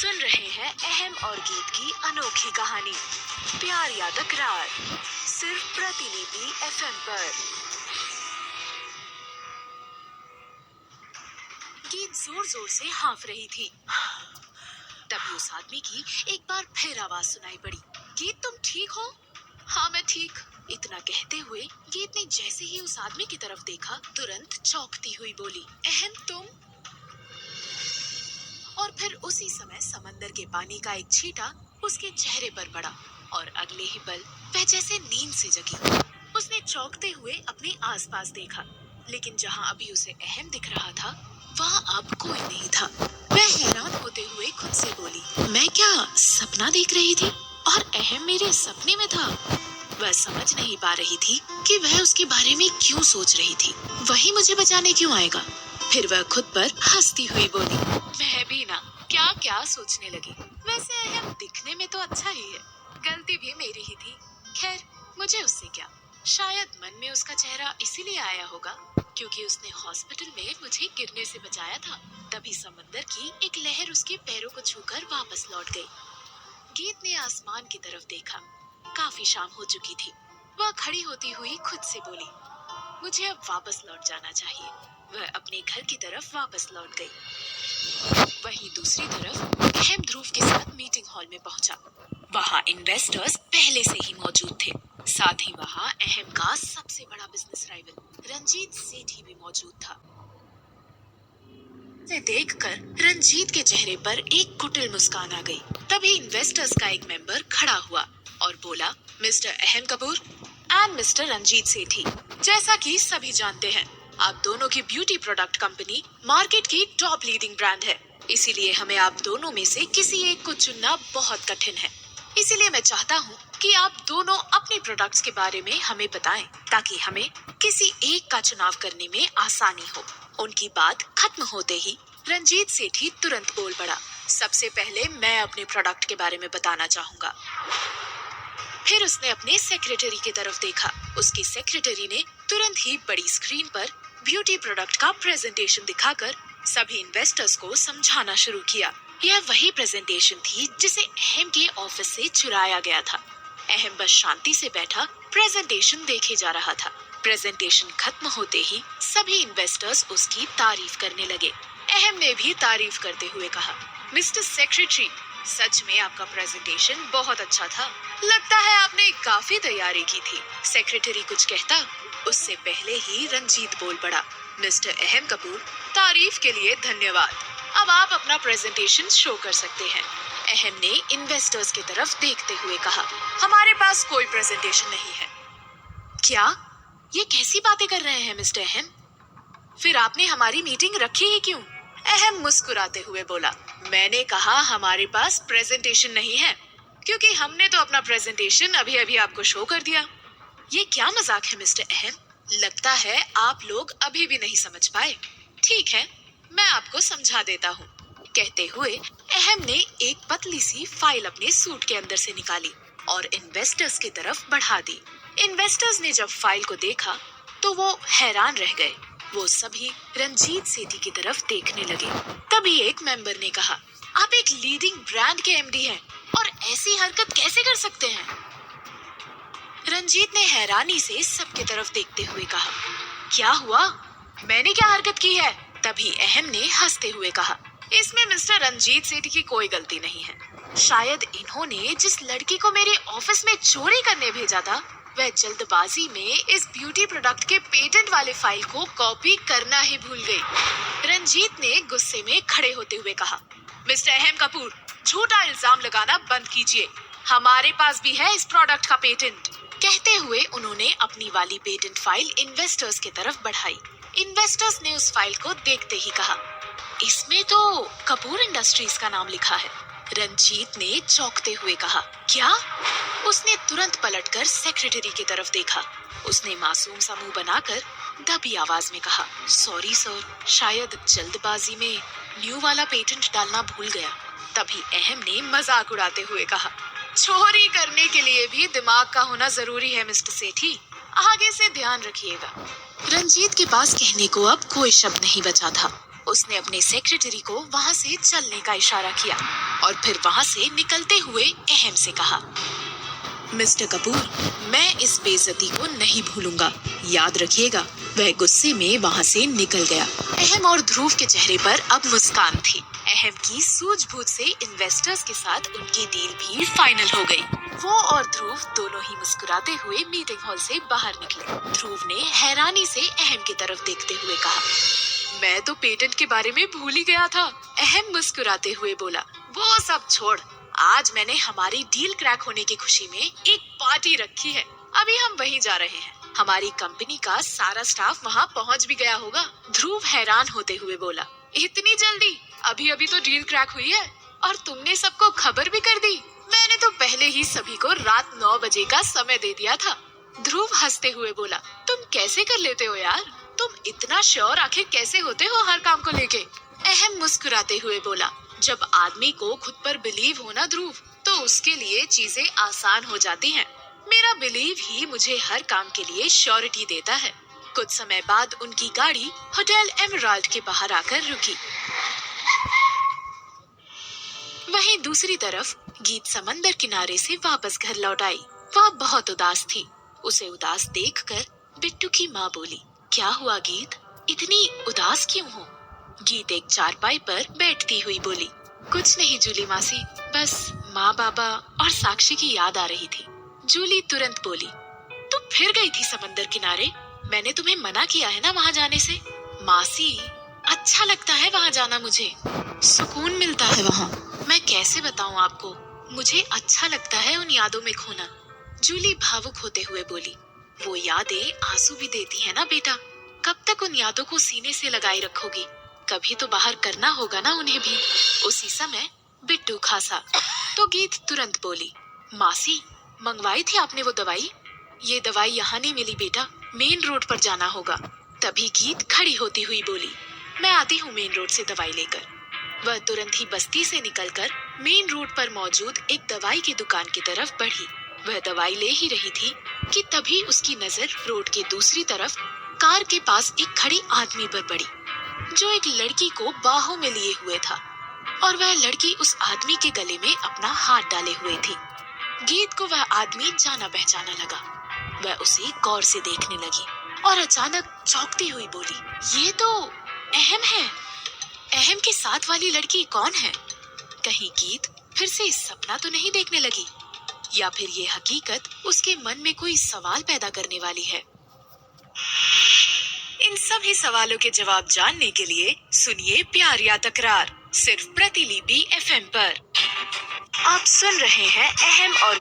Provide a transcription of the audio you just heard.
सुन रहे हैं अहम और गीत की अनोखी कहानी, प्यार या तकरार, सिर्फ प्रतिलिपि एफएम पर। गीत जोर जोर से हाँफ रही थी। तभी उस आदमी की एक बार फिर आवाज सुनाई पड़ी, गीत तुम ठीक हो? हाँ मैं ठीक। इतना कहते हुए गीत ने जैसे ही उस आदमी की तरफ देखा, तुरंत चौंकती हुई बोली, अहम तुम? और फिर उसी समय समंदर के पानी का एक छींटा उसके चेहरे पर पड़ा और अगले ही पल वह जैसे नींद से जगी। उसने चौंकते हुए अपने आसपास देखा, लेकिन जहां अभी उसे अहम दिख रहा था, वहां अब कोई नहीं था। वह हैरान होते हुए खुद से बोली, मैं क्या सपना देख रही थी और अहम मेरे सपने में था? वह समझ नहीं पा रही थी कि वह उसके बारे में क्यों सोच रही थी। वही मुझे बचाने क्यों आएगा? फिर वह खुद पर हंसती हुई बोली, मैं भी ना क्या क्या सोचने लगी। वैसे अहम दिखने में तो अच्छा ही है, गलती भी मेरी ही थी। खैर मुझे उससे क्या। शायद मन में उसका चेहरा इसीलिए आया होगा क्योंकि उसने हॉस्पिटल में मुझे गिरने से बचाया था। तभी समंदर की एक लहर उसके पैरों को छूकर वापस लौट गई। गीत ने आसमान की तरफ देखा। काफी शाम हो चुकी थी। वह खड़ी होती हुई खुद से बोली, मुझे अब वापस लौट जाना चाहिए। वह अपने घर की तरफ वापस लौट गई। वहीं दूसरी तरफ अहम ध्रुव के साथ मीटिंग हॉल में पहुंचा। वहां इन्वेस्टर्स पहले से ही मौजूद थे। साथ ही वहां अहम का सबसे बड़ा बिजनेस राइवल रंजीत सेठी भी मौजूद था। इसे देखकर रंजीत के चेहरे पर एक कुटिल मुस्कान आ गई। तभी इन्वेस्टर्स का एक मेंबर खड़ा हुआ और बोला, मिस्टर अहम कपूर एंड मिस्टर रंजीत सेठी, जैसा कि सभी जानते हैं, आप दोनों की ब्यूटी प्रोडक्ट कंपनी मार्केट की टॉप लीडिंग ब्रांड है। इसीलिए हमें आप दोनों में से किसी एक को चुनना बहुत कठिन है। इसीलिए मैं चाहता हूँ कि आप दोनों अपने प्रोडक्ट्स के बारे में हमें बताएं, ताकि हमें किसी एक का चुनाव करने में आसानी हो। उनकी बात खत्म होते ही रंजीत सेठी तुरंत बोल पड़ा, सबसे पहले मैं अपने प्रोडक्ट के बारे में बताना चाहूंगा। फिर उसने अपने सेक्रेटरी की तरफ देखा। उसकी सेक्रेटरी ने तुरंत ही बड़ी स्क्रीन पर ब्यूटी प्रोडक्ट का प्रेजेंटेशन दिखाकर सभी इन्वेस्टर्स को समझाना शुरू किया। यह वही प्रेजेंटेशन थी जिसे अहम के ऑफिस से चुराया गया था। अहम बस शांति से बैठा प्रेजेंटेशन देखे जा रहा था। प्रेजेंटेशन खत्म होते ही सभी इन्वेस्टर्स उसकी तारीफ करने लगे। अहम ने भी तारीफ करते हुए कहा, मिस्टर सेक्रेटरी, सच में आपका प्रेजेंटेशन बहुत अच्छा था। लगता है आपने काफी तैयारी की थी। सेक्रेटरी कुछ कहता, उससे पहले ही रंजीत बोल पड़ा, मिस्टर अहम कपूर, तारीफ के लिए धन्यवाद। अब आप अपना प्रेजेंटेशन शो कर सकते हैं। अहम ने इन्वेस्टर्स की तरफ देखते हुए कहा, हमारे पास कोई प्रेजेंटेशन नहीं है। क्या? ये कैसी बातें कर रहे हैं मिस्टर अहम? फिर आपने हमारी मीटिंग रखी ही क्यों? अहम मुस्कुराते हुए बोला, मैंने कहा हमारे पास प्रेजेंटेशन नहीं है क्योंकि हमने तो अपना प्रेजेंटेशन अभी अभी आपको शो कर दिया। ये क्या मजाक है मिस्टर अहम? लगता है आप लोग अभी भी नहीं समझ पाए। ठीक है, मैं आपको समझा देता हूँ। कहते हुए अहम ने एक पतली सी फाइल अपने सूट के अंदर से निकाली और इन्वेस्टर्स की तरफ बढ़ा दी। इन्वेस्टर्स ने जब फाइल को देखा तो वो हैरान रह गए। वो सभी रंजीत सेठी की तरफ देखने लगे। तभी एक मेंबर ने कहा, आप एक लीडिंग ब्रांड के एमडी हैं और ऐसी हरकत कैसे कर सकते हैं? रंजीत ने हैरानी से सबकी तरफ देखते हुए कहा, क्या हुआ? मैंने क्या हरकत की है? तभी अहम ने हंसते हुए कहा, इसमें मिस्टर रंजीत सेठी की कोई गलती नहीं है। शायद इन्होंने जिस लड़की को मेरे ऑफिस में चोरी करने भेजा था, वह जल्दबाजी में इस ब्यूटी प्रोडक्ट के पेटेंट वाले फाइल को कॉपी करना ही भूल गई। रंजीत ने गुस्से में खड़े होते हुए कहा, मिस्टर अहम कपूर, झूठा इल्जाम लगाना बंद कीजिए। हमारे पास भी है इस प्रोडक्ट का पेटेंट। कहते हुए उन्होंने अपनी वाली पेटेंट फाइल इन्वेस्टर्स की तरफ बढ़ाई। इन्वेस्टर्स ने उस फाइल को देखते ही कहा, इसमें तो कपूर इंडस्ट्रीज का नाम लिखा है। रंजीत ने चौंकते हुए कहा, क्या? उसने तुरंत पलटकर सेक्रेटरी की तरफ देखा। उसने मासूम सा मुंह बनाकर दबी आवाज में कहा, सॉरी सर, शायद जल्दबाजी में न्यू वाला पेटेंट डालना भूल गया। तभी अहम ने मजाक उड़ाते हुए कहा, चोरी करने के लिए भी दिमाग का होना जरूरी है मिस्टर सेठी, आगे से ध्यान रखिएगा। रंजीत के पास कहने को अब कोई शब्द नहीं बचा था। उसने अपने सेक्रेटरी को वहाँ से चलने का इशारा किया और फिर वहाँ से निकलते हुए अहम से कहा, मिस्टर कपूर, मैं इस बेइज्जती को नहीं भूलूंगा, याद रखिएगा। वह गुस्से में वहाँ से निकल गया। अहम और ध्रुव के चेहरे पर अब मुस्कान थी। अहम की सूझबूझ से इन्वेस्टर्स के साथ उनकी डील भी फाइनल हो गई। वो और ध्रुव दोनों ही मुस्कुराते हुए मीटिंग हॉल से बाहर निकले। ध्रुव ने हैरानी से अहम की तरफ देखते हुए कहा, मैं तो पेटेंट के बारे में भूल ही गया था। अहम मुस्कुराते हुए बोला, वो सब छोड़, आज मैंने हमारी डील क्रैक होने की खुशी में एक पार्टी रखी है। अभी हम वहीं जा रहे हैं। हमारी कंपनी का सारा स्टाफ वहाँ पहुँच भी गया होगा। ध्रुव हैरान होते हुए बोला, इतनी जल्दी? अभी अभी तो डील क्रैक हुई है और तुमने सबको खबर भी कर दी। मैंने तो पहले ही सभी को रात 9 बजे का समय दे दिया था। ध्रुव हंसते हुए बोला, तुम कैसे कर लेते हो यार? तुम इतना श्योर आखिर कैसे होते हो हर काम को लेके? अहम मुस्कुराते हुए बोला, जब आदमी को खुद पर बिलीव हो ना ध्रुव, तो उसके लिए चीजें आसान हो जाती हैं। मेरा बिलीव ही मुझे हर काम के लिए श्योरिटी देता है। कुछ समय बाद उनकी गाड़ी होटल एमराल्ड के बाहर आकर रुकी। वहीं दूसरी तरफ गीत समंदर किनारे से वापस घर लौट आई। वह बहुत उदास थी। उसे उदास देखकर बिट्टू की माँ बोली, क्या हुआ गीत, इतनी उदास क्यों हो? गीत एक चारपाई पर बैठती हुई बोली, कुछ नहीं जूली मासी, बस माँ बाबा और साक्षी की याद आ रही थी। जूली तुरंत बोली, तू फिर गई थी समंदर किनारे? मैंने तुम्हें मना किया है ना वहाँ जाने से। मासी, अच्छा लगता है वहाँ जाना, मुझे सुकून मिलता है वहाँ। मैं कैसे बताऊँ आपको, मुझे अच्छा लगता है उन यादों में खोना। जूली भावुक होते हुए बोली, वो यादें आंसू भी देती है ना बेटा। कब तक उन यादों को सीने से लगाए रखोगी? कभी तो बाहर करना होगा ना उन्हें भी। उसी समय बिट्टू खासा तो गीत तुरंत बोली, मासी, मंगवाई थी आपने वो दवाई? ये दवाई यहाँ नहीं मिली बेटा, मेन रोड पर जाना होगा। तभी गीत खड़ी होती हुई बोली, मैं आती हूँ मेन रोड से दवाई लेकर। वह तुरंत ही बस्ती से निकलकर मेन रोड पर मौजूद एक दवाई की दुकान की तरफ बढ़ी। वह दवाई ले ही रही थी कि तभी उसकी नजर रोड के दूसरी तरफ कार के पास एक खड़ी आदमी पर पड़ी, जो एक लड़की को बाहों में लिए हुए था और वह लड़की उस आदमी के गले में अपना हाथ डाले हुए थी। गीत को वह आदमी जाना पहचाना लगा। वह उसे गौर से देखने लगी और अचानक चौंकती हुई बोली, ये तो अहम है। अहम के साथ वाली लड़की कौन है? कहीं गीत फिर से सपना तो नहीं देखने लगी, या फिर ये हकीकत उसके मन में कोई सवाल पैदा करने वाली है? इन सभी सवालों के जवाब जानने के लिए सुनिए प्यार या तकरार, सिर्फ प्रतिलिपि FM पर। आप सुन रहे हैं अहम और